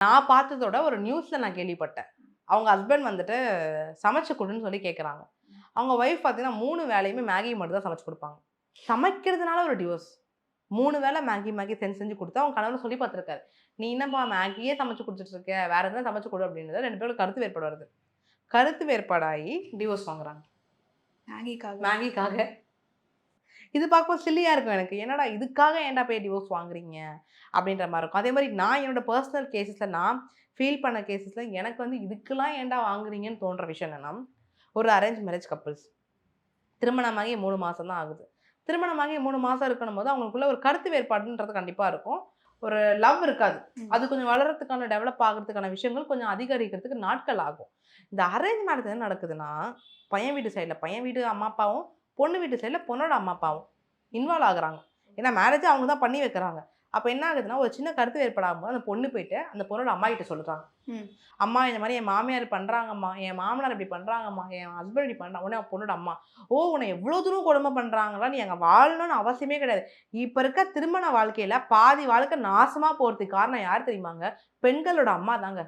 நான் பார்த்ததோட ஒரு நியூஸ்ல நான் கேள்விப்பட்டேன். அவங்க ஹஸ்பண்ட் வந்துட்டு சமைச்சு குடுன்னு சொல்லி கேட்குறாங்க. அவங்க ஒய்ஃப் பார்த்தீங்கன்னா 3 வேளையுமே மேகி மட்டும் தான் சமைச்சு குடுப்பாங்க. சமைக்கிறதுனால ஒரு டிவோர்ஸ். 3 வேள மேகி மேகி செஞ்சு செஞ்சு குடுத்து அவங்க கணவர் சொல்லி பார்த்துருக்காரு. "நீ என்னப்பா மேகியே சமைச்சு குடுத்துட்டு இருக்க. வேற எதுனா சமைச்சு குடு" அப்படின்னது 2 பேரும் கருத்து வேறுபாடு வருது. கருத்து வேறுபாடாகி டிவோர்ஸ் வாங்குறாங்க. மேகிக்காக. மேகிக்காக. இது பார்க்கும்போது சில்லியா இருக்கும் எனக்கு. என்னடா இதுக்காக ஏன்டா போய் டிவோர்ஸ் வாங்குறீங்க? அப்படின்ற மாரி இருக்கும். அதே மாரி நான் என்னோட பெர்சனல் கேஸஸ்ல நான் ஃபீல் பண்ண கேஸஸ்ல எனக்கு வந்து இதுக்கெல்லாம் ஏன்டா வாங்குறீங்கன்னு தோன்ற விஷயம் என்னன்னா, ஒரு அரேஞ்ச் மேரேஜ் கப்பிள்ஸ். திருமணமாகி 3 மாசம் தான் ஆகுது. திருமணமாகி 3 மாசம் இருக்கணும்போது அவங்களுக்குள்ள ஒரு கருத்து வேறுபாடுன்றது கண்டிப்பா இருக்கும். ஒரு லவ் இருக்காது. ம். அது கொஞ்சம் வளர்றதுக்கான, டெவலப் ஆகுறதுக்கான விஷயங்கள் கொஞ்சம் அதிகரிக்கிறதுக்கு நாட்கள் ஆகும். இந்த அரேஞ்ச் மேரேஜ் என்ன நடக்குதுன்னா, பையன் வீட்டு சைட்ல பையன் வீடு அம்மா, அப்பாவும், பொண்ணு வீட்டு சைட்ல பொண்ணோட அம்மா, அப்பாவும் இன்வால்வ் ஆகுறாங்க. ஏன்னா மேரேஜே அவங்க தான் பண்ணி வைக்கிறாங்க. அப்ப என்ன ஆகுதுன்னா, ஒரு சின்ன கருத்து வேறுபாடு ஆகும்போது அந்த பொண்ணு போயிட்டு அந்த பொண்ணோட அம்மாகிட்ட சொல்றாங்க. ம். அம்மா இந்த மாரி என் மாமியார் பண்றாங்கம்மா, என் மாமனார் இப்படி பண்றாங்கம்மா, என் ஹஸ்பண்ட் இப்படி பண்றாங்க. உடனே பொண்ணோட அம்மா, "ஓ! உன்ன எவ்வளோ தூரம் கொடுமை பண்றாங்களா? நீ அங்க வாழணும்னு அவசியமே கிடையாது." இப்ப இருக்க திருமண வாழ்க்கையில பாதி வாழ்க்கை நாசமா போறதுக்கு காரணம் யார் தெரியுமாங்க? பெண்களோட அம்மா தாங்க.